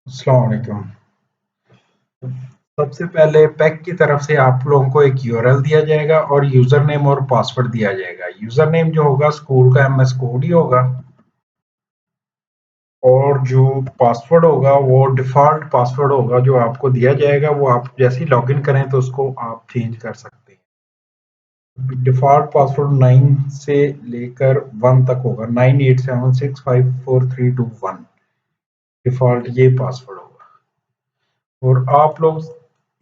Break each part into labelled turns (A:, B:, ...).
A: अस्सलाम वालेकुम। सबसे पहले पैक की तरफ से आप लोगों को एक यूआरएल दिया जाएगा और यूजर नेम और पासवर्ड दिया जाएगा। यूजर नेम जो होगा स्कूल का एमएस कोड ही होगा और जो पासवर्ड होगा वो डिफॉल्ट पासवर्ड होगा जो आपको दिया जाएगा। वो आप जैसे ही लॉगिन करें तो उसको आप चेंज कर सकते हैं। डिफॉल्ट पासवर्ड 9 से लेकर 1 तक होगा। 98765432 1 डिफॉल्ट ये पासवर्ड होगा। और आप लोग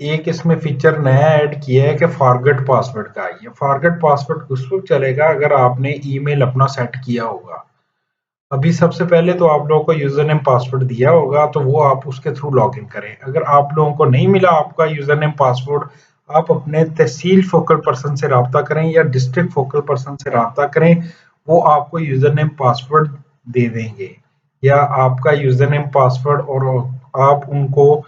A: एक इसमें फीचर नया ऐड किया है कि फॉरगेट पासवर्ड का। ये फॉरगेट पासवर्ड उस वक्त चलेगा अगर आपने ईमेल अपना सेट किया होगा। अभी सबसे पहले तो आप लोगों को यूजर नेम पासवर्ड दिया होगा तो वो आप उसके थ्रू लॉग इन करें। अगर आप लोगों को नहीं मिला आपका यूजर नेम पासवर्ड, आप अपने तहसील फोकल पर्सन से रब्ता करें या डिस्ट्रिक्ट फोकल पर्सन से रब्ता करें। वो आपको यूजर नेम पासवर्ड दे देंगे या आपका यूजर नेम पासवर्ड और आप उनको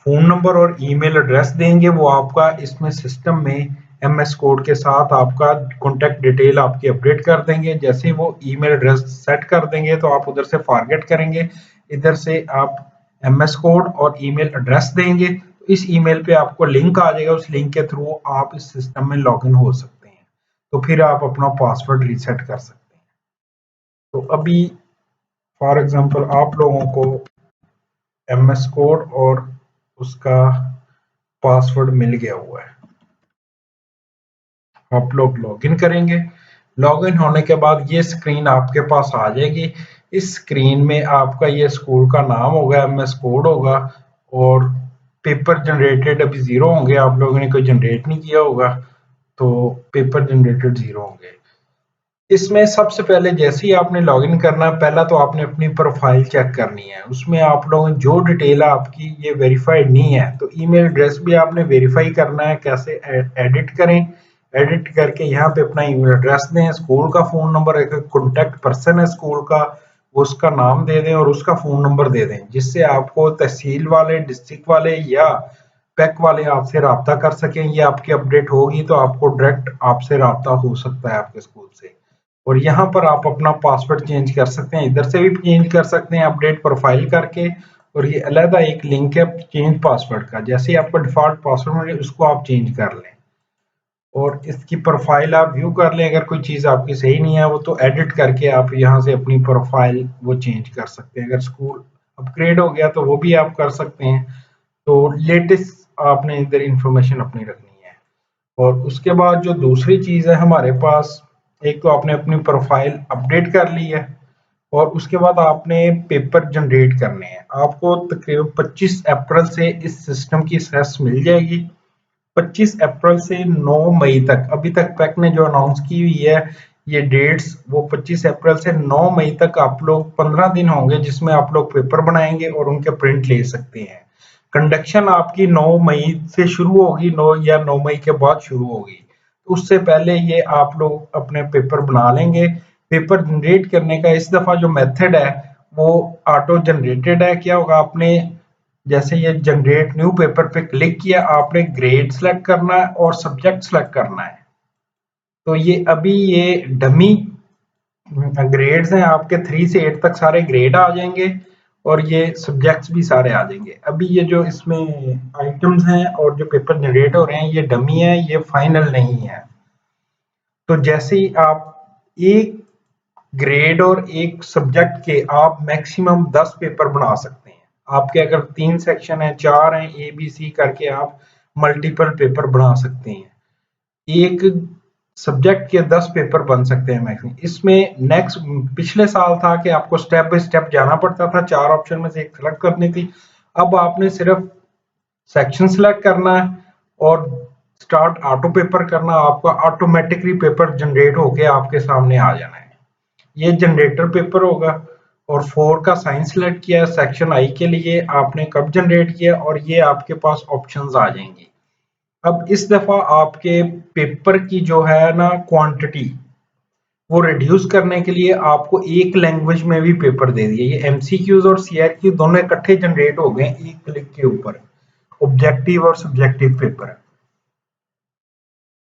A: फ़ोन नंबर और ईमेल एड्रेस देंगे। वो आपका इसमें सिस्टम में एमएस कोड के साथ आपका कॉन्टैक्ट डिटेल आपकी अपडेट कर देंगे। जैसे ही वो ईमेल एड्रेस सेट कर देंगे तो आप उधर से फॉरगेट करेंगे, इधर से आप एमएस कोड और ईमेल एड्रेस देंगे। तो इस ईमेल पे आपको लिंक आ जाएगा, उस लिंक के थ्रू आप इस सिस्टम में लॉगिन हो सकते हैं। तो फिर आप अपना पासवर्ड रीसेट कर सकते हैं। तो अभी फॉर एग्जांपल आप लोगों को एमएस कोड और उसका पासवर्ड मिल गया हुआ है। आप लोग लॉगिन करेंगे। लॉगिन होने के बाद ये स्क्रीन आपके पास आ जाएगी। इस स्क्रीन में आपका ये स्कूल का नाम होगा, एमएस कोड होगा और पेपर जनरेटेड अभी ज़ीरो होंगे। आप लोगों ने कोई जनरेट नहीं किया होगा तो पेपर जनरेटेड ज़ीरो होंगे। इसमें सबसे पहले जैसे ही आपने लॉगिन करना है, पहला तो आपने अपनी प्रोफाइल चेक करनी है। उसमें आप लोगों ने जो डिटेल है आपकी ये वेरीफाइड नहीं है तो ईमेल एड्रेस भी आपने वेरीफाई करना है। कैसे एडिट करें, एडिट करके यहाँ पे अपना ईमेल एड्रेस दें, स्कूल का फ़ोन नंबर, एक कॉन्टैक्ट पर्सन है स्कूल का उसका नाम दे दें और उसका फ़ोन नंबर दे दें, जिससे आपको तहसील वाले, डिस्ट्रिक्ट वाले या पैक वाले आपसे रब्ता कर सकें। ये आपकी अपडेट होगी तो आपको डायरेक्ट आपसे रब्ता हो सकता है आपके स्कूल से। और यहाँ पर आप अपना पासवर्ड चेंज कर सकते हैं, इधर से भी चेंज कर सकते हैं अपडेट प्रोफाइल करके। और ये अलग एक लिंक है चेंज पासवर्ड का। जैसे ही आपका डिफॉल्ट पासवर्ड मिले उसको आप चेंज कर लें और इसकी प्रोफाइल आप व्यू कर लें। अगर कोई चीज़ आपकी सही नहीं है वो तो एडिट करके आप यहाँ से अपनी प्रोफाइल वो चेंज कर सकते हैं। अगर स्कूल अपग्रेड हो गया तो वो भी आप कर सकते हैं। तो लेटेस्ट आपने इधर इंफॉर्मेशन अपनी रखनी है। और उसके बाद जो दूसरी चीज़ है हमारे पास, एक तो आपने अपनी प्रोफाइल अपडेट कर ली है और उसके बाद आपने पेपर जनरेट करने हैं। आपको तकरीबन 25 अप्रैल से इस सिस्टम की एक्सेस मिल जाएगी। 25 अप्रैल से 9 मई तक अभी तक पैक ने जो अनाउंस की हुई है ये डेट्स, वो 25 अप्रैल से 9 मई तक आप लोग 15 दिन होंगे जिसमें आप लोग पेपर बनाएंगे और उनके प्रिंट ले सकते हैं। कंडक्शन आपकी 9 मई से शुरू होगी, 9 या 9 मई के बाद शुरू होगी। तो उससे पहले ये आप लोग अपने पेपर बना लेंगे। पेपर जनरेट करने का इस दफ़ा जो मेथड है वो ऑटो जनरेटेड है। क्या होगा, आपने जैसे ये जनरेट न्यू पेपर पे क्लिक किया, आपने ग्रेड सेलेक्ट करना है और सब्जेक्ट सेलेक्ट करना है। तो ये अभी ये डमी ग्रेड्स हैं आपके, 3 से 8 तक सारे ग्रेड आ जाएंगे और ये सब्जेक्ट्स भी सारे आ जाएंगे। अभी ये जो इसमें आइटम्स हैं और जो पेपर जनरेट हो रहे हैं ये डमी है, ये फाइनल नहीं है। तो जैसे ही आप एक ग्रेड और एक सब्जेक्ट के आप मैक्सिमम 10 पेपर बना सकते हैं। आपके अगर 3 सेक्शन है, 4 हैं, ए बी सी करके आप मल्टीपल पेपर बना सकते हैं। एक सब्जेक्ट के 10 पेपर बन सकते हैं मैक्सिमम। इसमें नेक्स्ट पिछले साल था कि आपको स्टेप बाय स्टेप जाना पड़ता था, 4 ऑप्शन में से एक सेलेक्ट करनी थी। अब आपने सिर्फ सेक्शन सेलेक्ट करना है और स्टार्ट ऑटो पेपर करना, आपका ऑटोमेटिकली पेपर जनरेट होके आपके सामने आ जाना है। ये जनरेटर पेपर होगा और 4 का साइंस सेलेक्ट किया सेक्शन आई के लिए, आपने कब जनरेट किया और ये आपके पास ऑप्शंस आ जाएंगी। अब इस दफा आपके पेपर की जो है ना क्वांटिटी वो रिड्यूस करने के लिए आपको एक लैंग्वेज में भी पेपर दे दिए। ये एमसीक्यूज और सीआरक्यू दोनों इकट्ठे जनरेट हो गए एक क्लिक के ऊपर, ऑब्जेक्टिव और सब्जेक्टिव पेपर।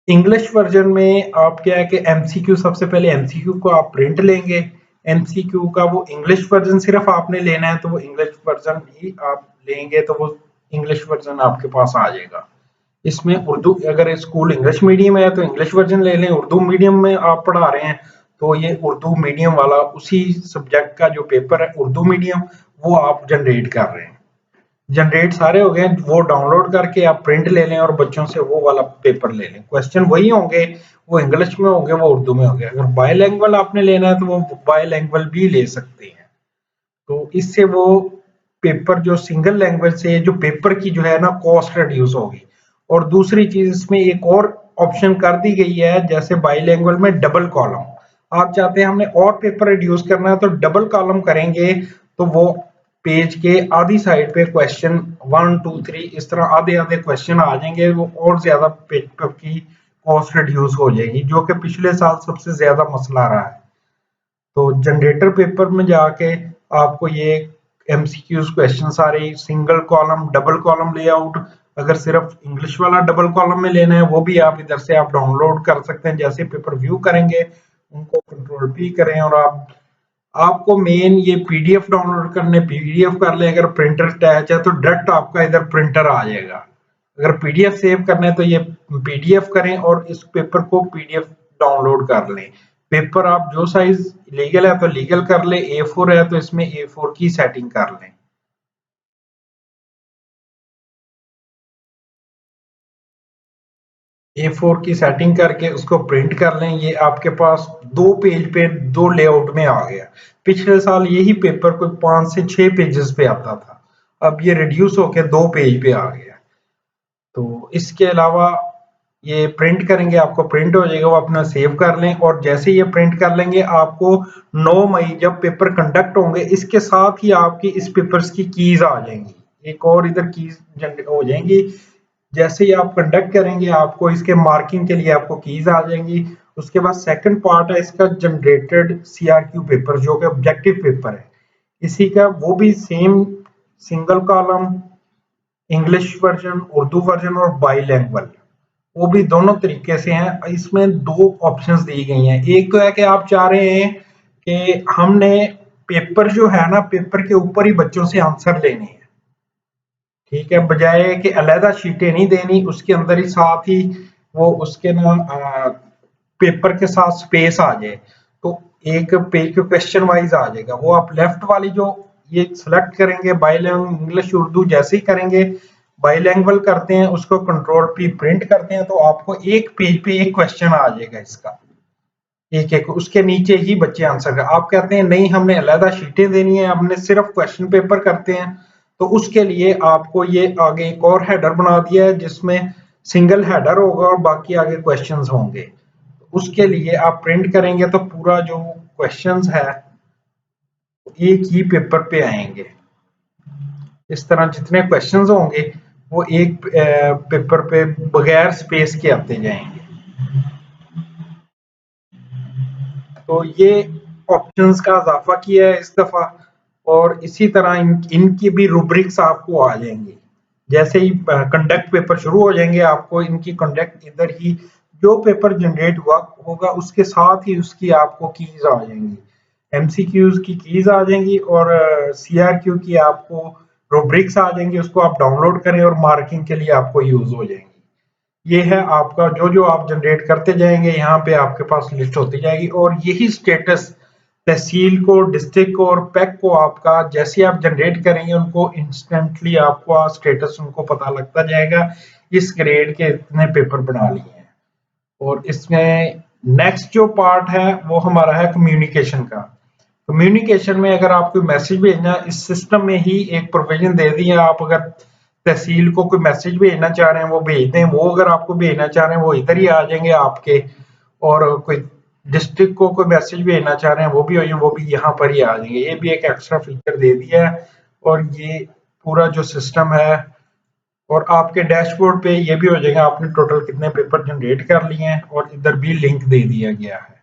A: इंग्लिश वर्जन में आप क्या है कि एमसीक्यू, सबसे पहले एमसीक्यू को आप प्रिंट लेंगे, एमसीक्यू का वो इंग्लिश वर्जन सिर्फ आपने लेना है तो वो इंग्लिश वर्जन ही आप लेंगे तो वो इंग्लिश वर्जन आपके पास आ जाएगा। इसमें उर्दू, अगर स्कूल इंग्लिश मीडियम है तो इंग्लिश वर्जन ले लें, उर्दू मीडियम में आप पढ़ा रहे हैं तो ये उर्दू मीडियम वाला उसी सब्जेक्ट का जो पेपर है उर्दू मीडियम वो आप जनरेट कर रहे हैं। जनरेट सारे हो गए, वो डाउनलोड करके आप प्रिंट ले लें और बच्चों से वो वाला पेपर ले लें। क्वेश्चन वही होंगे, वो इंग्लिश में होंगे, वो उर्दू में होंगे। अगर बायलैंग्वेज आपने लेना है तो वो बायलैंग्वेज भी ले सकते हैं। तो इससे वो पेपर जो सिंगल लैंग्वेज से जो पेपर की जो है ना कॉस्ट रिड्यूस होगी। और दूसरी चीज इसमें एक और ऑप्शन कर दी गई है, जैसे बाईलैंग्वेज में डबल कॉलम। आप चाहते हैं हमने और पेपर रिड्यूस करना है तो डबल कॉलम करेंगे तो वो पेज के आधी साइड पे क्वेश्चन 1 2 3 इस तरह आधे आधे क्वेश्चन आ जाएंगे, वो और ज्यादा पेपर की कॉस्ट रिड्यूस हो जाएगी, जो कि पिछले साल सबसे ज्यादा मसला रहा है। तो जनरेटर पेपर में जाके आपको ये एमसीक्यूज क्वेश्चन सारे single column double column layout, अगर सिर्फ इंग्लिश वाला डबल कॉलम में लेना है वो भी आप इधर से आप डाउनलोड कर सकते हैं। जैसे पेपर व्यू करेंगे उनको कंट्रोल पी करें और आपको मेन ये पीडीएफ डाउनलोड करने, पीडीएफ कर लें। अगर प्रिंटर अटैच है तो डायरेक्ट आपका इधर प्रिंटर आ जाएगा। अगर पीडीएफ सेव करने तो ये पीडीएफ करें और इस पेपर को पीडीएफ डाउनलोड कर लें। पेपर आप जो साइज लीगल है तो लीगल कर ले, A4 है तो इसमें A4 की सेटिंग कर लें। A4 की सेटिंग करके उसको प्रिंट कर लें। ये आपके पास 2 पेज पे 2 लेआउट में आ गया। पिछले साल यही पेपर कोई 5 से 6 पेजेस पे आता था, अब ये रिड्यूस होकर 2 पेज पे आ गया। तो इसके अलावा ये प्रिंट करेंगे, आपको प्रिंट हो जाएगा, वो अपना सेव कर लें। और जैसे ये प्रिंट कर लेंगे आपको 9 मई जब पेपर कंडक्ट होंगे इसके साथ ही आपकी इस पेपर्स की कीज आ जाएंगी, एक और इधर कीज जनरेट हो जाएंगी। जैसे ही आप कंडक्ट करेंगे आपको इसके मार्किंग के लिए आपको कीज आ जाएंगी। उसके बाद सेकंड पार्ट है इसका जनरेटेड सीआरक्यू पेपर, जो कि ऑब्जेक्टिव पेपर है। इसी का वो भी same single column, English version, Urdu version और बाईलैंग्वेज, वो भी दोनों तरीके से हैं। इसमें 2 ऑप्शंस दी गई हैं। एक तो है कि आप चाह रहे हैं कि हमने पेपर जो है ना पेपर के ऊपर ही बच्चों से आंसर लेने हैं, ठीक है, बजाय कि अलहदा शीटें नहीं देनी, उसके अंदर ही साथ ही वो उसके ना पेपर के साथ स्पेस आ जाए तो एक पेज के क्वेश्चन वाइज आ जाएगा। वो आप लेफ्ट वाली जो ये सिलेक्ट करेंगे बाईलैंग्वेज इंग्लिश उर्दू, जैसे ही करेंगे बाईलैंग्वेज करते हैं उसको कंट्रोल पी प्रिंट करते हैं तो आपको एक पेज पे एक क्वेश्चन आ जाएगा इसका, एक एक उसके नीचे ही बच्चे आंसर कर। आप कहते हैं नहीं हमने अलहदा शीटें देनी है, हमने सिर्फ क्वेश्चन पेपर करते हैं, तो उसके लिए आपको ये आगे एक और हेडर बना दिया है जिसमें सिंगल हेडर होगा और बाकी आगे क्वेश्चंस होंगे। उसके लिए आप प्रिंट करेंगे तो पूरा जो क्वेश्चंस है एक ही पेपर पे आएंगे। इस तरह जितने क्वेश्चंस होंगे वो एक पेपर पे बगैर स्पेस के आते जाएंगे। तो ये ऑप्शंस का इजाफा किया है इस दफा। और इसी तरह इनकी भी रूब्रिक्स आपको आ जाएंगी। जैसे ही कंडक्ट पेपर शुरू हो जाएंगे आपको इनकी कंडक्ट इधर ही जो पेपर जनरेट हुआ होगा उसके साथ ही उसकी आपको कीज आ जाएंगी, एमसीक्यूज की कीज आ जाएंगी और सीआरक्यू की आपको रूब्रिक्स आ जाएंगी। उसको आप डाउनलोड करें और मार्किंग के लिए आपको यूज हो जाएंगी। ये है आपका जो जो आप जनरेट करते जाएंगे यहाँ पे आपके पास लिस्ट होती जाएगी। और यही स्टेटस तहसील को, डिस्ट्रिक्ट को और पैक को आपका जैसे आप जनरेट करेंगे उनको इंस्टेंटली आपका स्टेटस उनको पता लगता जाएगा, इस ग्रेड के इतने पेपर बना लिए हैं। और इसमें नेक्स्ट जो पार्ट है वो हमारा है कम्युनिकेशन का। कम्युनिकेशन में अगर आप कोई मैसेज भेजना, इस सिस्टम में ही एक प्रोविजन दे दी है, आप अगर तहसील को कोई मैसेज भेजना चाह रहे हैं वो भेज दें, वो अगर आपको भेजना चाह रहे हैं वो इधर ही आ जाएंगे आपके। और कोई डिस्ट्रिक्ट को कोई मैसेज भेजना चाह रहे हैं वो भी यहाँ पर ही आ जाएंगे। ये भी एक एक्स्ट्रा फीचर दे दिया है। और ये पूरा जो सिस्टम है और आपके डैशबोर्ड पे ये भी हो जाएगा आपने टोटल कितने पेपर जनरेट कर लिए हैं और इधर भी लिंक दे दिया गया है।